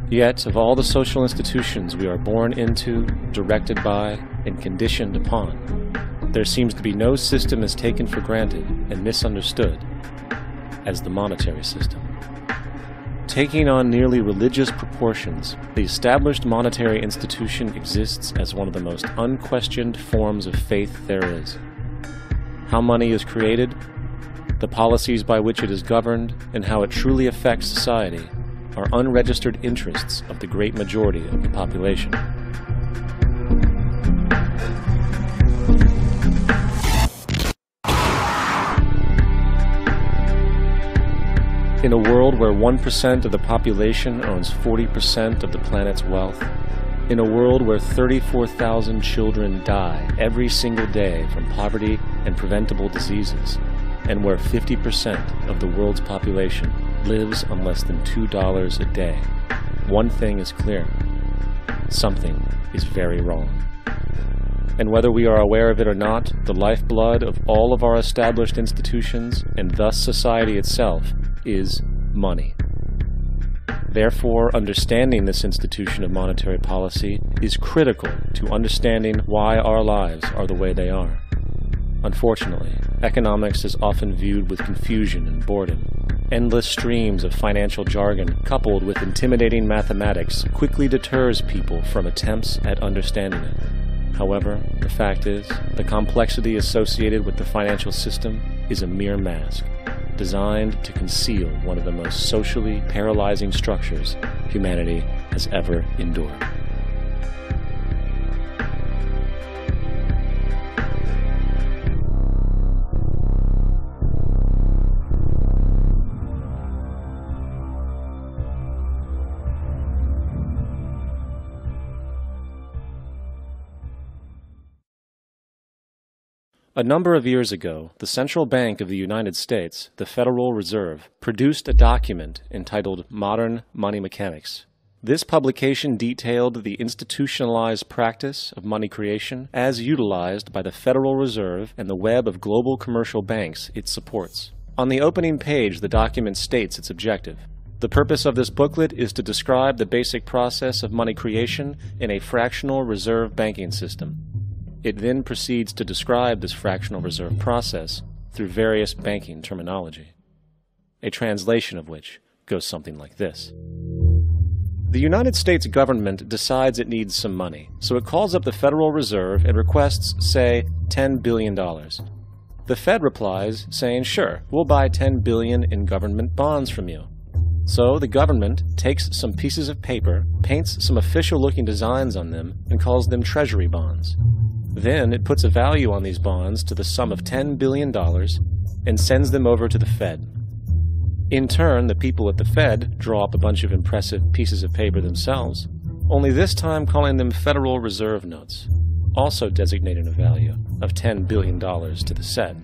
Yet, of all the social institutions we are born into, directed by, and conditioned upon, there seems to be no system as taken for granted and misunderstood as the monetary system. Taking on nearly religious proportions, the established monetary institution exists as one of the most unquestioned forms of faith there is. How money is created, the policies by which it is governed, and how it truly affects society are unregistered interests of the great majority of the population. In a world where 1% of the population owns 40% of the planet's wealth, in a world where 34,000 children die every single day from poverty and preventable diseases, and where 50% of the world's population lives on less than $2 a day, one thing is clear: something is very wrong. And whether we are aware of it or not, the lifeblood of all of our established institutions, and thus society itself, is money. Therefore, understanding this institution of monetary policy is critical to understanding why our lives are the way they are. Unfortunately, economics is often viewed with confusion and boredom. Endless streams of financial jargon, coupled with intimidating mathematics, quickly deters people from attempts at understanding it. However, the fact is, the complexity associated with the financial system is a mere mask, designed to conceal one of the most socially paralyzing structures humanity has ever endured. A number of years ago, the Central Bank of the United States, the Federal Reserve, produced a document entitled Modern Money Mechanics. This publication detailed the institutionalized practice of money creation as utilized by the Federal Reserve and the web of global commercial banks it supports. On the opening page, the document states its objective. The purpose of this booklet is to describe the basic process of money creation in a fractional reserve banking system. It then proceeds to describe this fractional reserve process through various banking terminology, a translation of which goes something like this. The United States government decides it needs some money, so it calls up the Federal Reserve and requests, say, $10 billion. The Fed replies, saying, sure, we'll buy $10 billion in government bonds from you. So the government takes some pieces of paper, paints some official-looking designs on them, and calls them treasury bonds. Then it puts a value on these bonds to the sum of $10 billion and sends them over to the Fed. In turn, the people at the Fed draw up a bunch of impressive pieces of paper themselves, only this time calling them Federal Reserve notes, also designating a value of $10 billion to the Fed.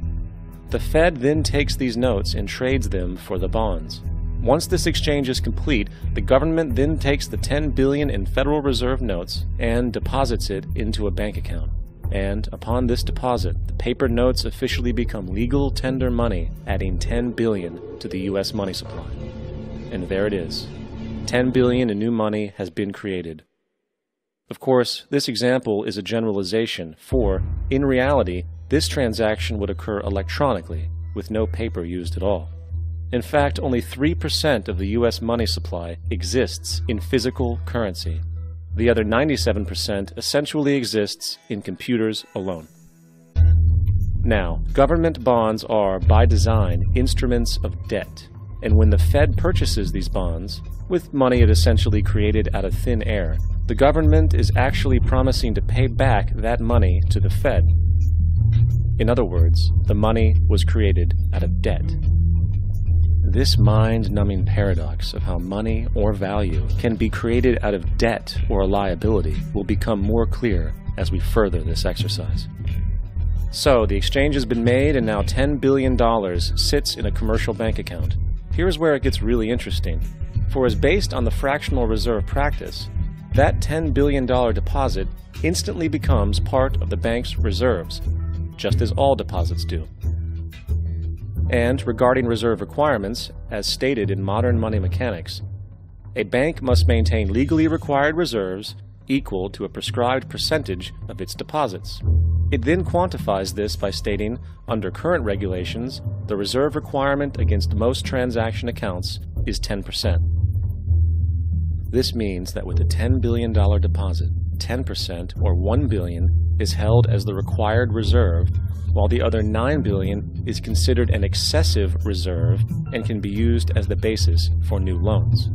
The Fed then takes these notes and trades them for the bonds. Once this exchange is complete, the government then takes the $10 billion in Federal Reserve notes and deposits it into a bank account. And upon this deposit, the paper notes officially become legal tender money, adding $10 billion to the U.S. money supply. And there it is. $10 billion in new money has been created. Of course, this example is a generalization, for, in reality, this transaction would occur electronically, with no paper used at all. In fact, only 3% of the U.S. money supply exists in physical currency. The other 97% essentially exists in computers alone. Now, government bonds are, by design, instruments of debt, and when the Fed purchases these bonds, with money it essentially created out of thin air, the government is actually promising to pay back that money to the Fed. In other words, the money was created out of debt. This mind-numbing paradox of how money or value can be created out of debt or a liability will become more clear as we further this exercise. So, the exchange has been made and now $10 billion sits in a commercial bank account. Here's where it gets really interesting. For as based on the fractional reserve practice, that $10 billion deposit instantly becomes part of the bank's reserves, just as all deposits do. And regarding reserve requirements, as stated in Modern Money Mechanics, A bank must maintain legally required reserves equal to a prescribed percentage of its deposits. It then quantifies this by stating, under current regulations, the reserve requirement against most transaction accounts is 10%. This means that with a $10 billion deposit, 10% or $1 billion is held as the required reserve, while the other $9 billion is considered an excessive reserve and can be used as the basis for new loans.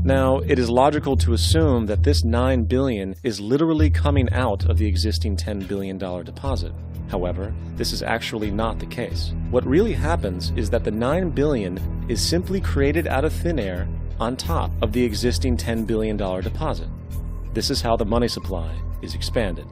Now, it is logical to assume that this $9 billion is literally coming out of the existing $10 billion deposit. However, this is actually not the case. What really happens is that the $9 billion is simply created out of thin air on top of the existing $10 billion deposit. This is how the money supply is expanded.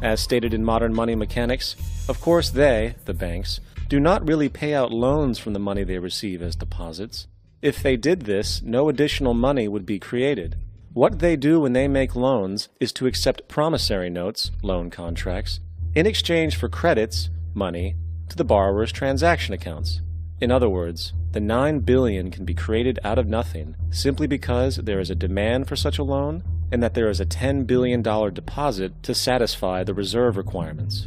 As stated in modern money mechanics, of course they, the banks, do not really pay out loans from the money they receive as deposits. If they did this, no additional money would be created. What they do when they make loans is to accept promissory notes, loan contracts, in exchange for credits, money, to the borrower's transaction accounts. In other words, the $9 billion can be created out of nothing simply because there is a demand for such a loan and that there is a $10 billion deposit to satisfy the reserve requirements.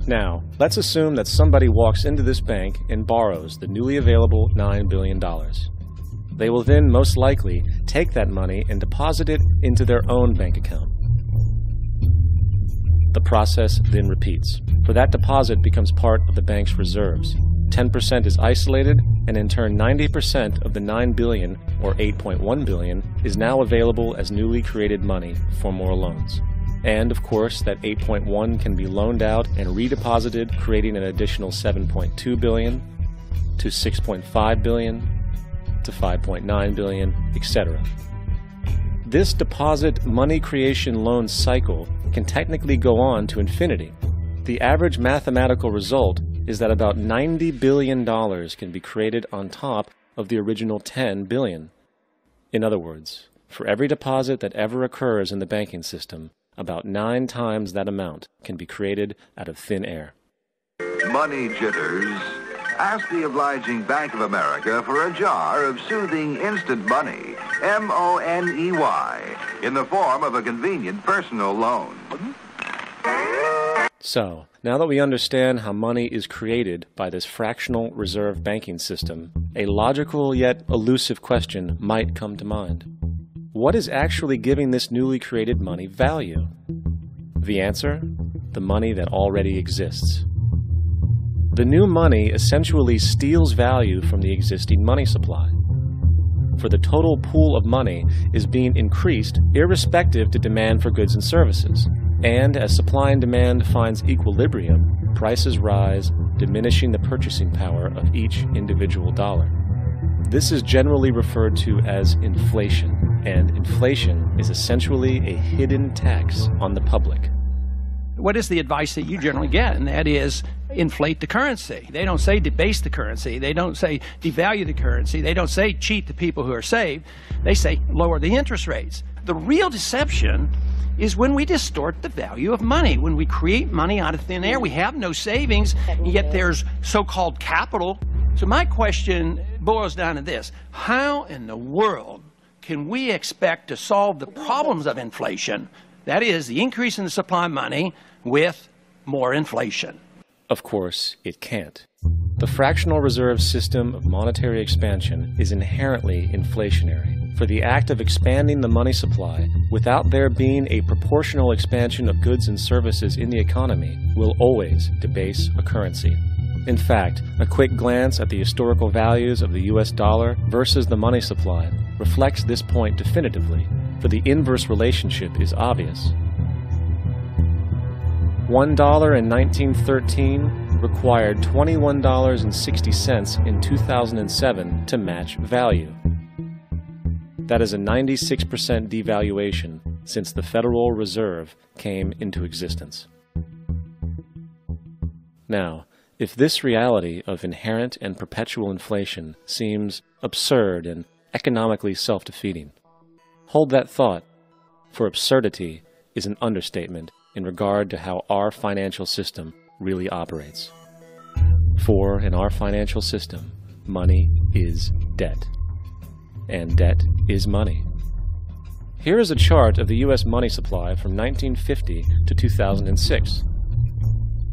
Now, let's assume that somebody walks into this bank and borrows the newly available $9 billion. They will then most likely take that money and deposit it into their own bank account. The process then repeats, for that deposit becomes part of the bank's reserves. 10% is isolated, and in turn 90% of the $9 billion, or $8.1 billion, is now available as newly created money for more loans. And, of course, that 8.1 can be loaned out and redeposited, creating an additional 7.2 billion, to 6.5 billion, to 5.9 billion, etc. This deposit money creation loan cycle can technically go on to infinity. The average mathematical result is that about $90 billion can be created on top of the original $10 billion. In other words, for every deposit that ever occurs in the banking system, about 9 times that amount can be created out of thin air. Money jitters? Ask the obliging Bank of America for a jar of soothing instant money, M-O-N-E-Y, in the form of a convenient personal loan. So, now that we understand how money is created by this fractional reserve banking system, a logical yet elusive question might come to mind. What is actually giving this newly created money value? The answer? The money that already exists. The new money essentially steals value from the existing money supply. For the total pool of money is being increased irrespective to demand for goods and services. And as supply and demand finds equilibrium, prices rise, diminishing the purchasing power of each individual dollar. This is generally referred to as inflation, and inflation is essentially a hidden tax on the public. What is the advice that you generally get? And that is inflate the currency. They don't say debase the currency. They don't say devalue the currency. They don't say cheat the people who are saved. They say lower the interest rates. The real deception is when we distort the value of money. When we create money out of thin air, we have no savings, yet there's so-called capital. So my question boils down to this. How in the world can we expect to solve the problems of inflation, that is, the increase in the supply of money, with more inflation? Of course, it can't. The fractional reserve system of monetary expansion is inherently inflationary. For the act of expanding the money supply, without there being a proportional expansion of goods and services in the economy, will always debase a currency. In fact, a quick glance at the historical values of the US dollar versus the money supply reflects this point definitively, for the inverse relationship is obvious. $1 in 1913 required $21.60 in 2007 to match value. That is a 96% devaluation since the Federal Reserve came into existence. Now, if this reality of inherent and perpetual inflation seems absurd and economically self-defeating, hold that thought, for absurdity is an understatement in regard to how our financial system really operates. For in our financial system, money is debt. And debt is money. Here is a chart of the U.S. money supply from 1950 to 2006.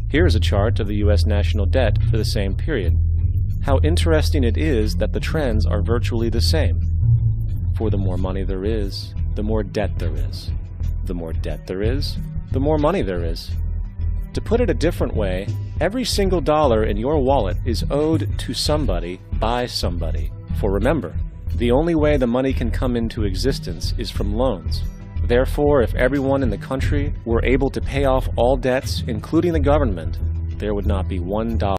Here is a chart of the U.S. national debt for the same period. How interesting it is that the trends are virtually the same. For the more money there is, the more debt there is. The more debt there is, the more money there is. To put it a different way, every single dollar in your wallet is owed to somebody by somebody. For remember, the only way the money can come into existence is from loans. Therefore, if everyone in the country were able to pay off all debts, including the government, there would not be $1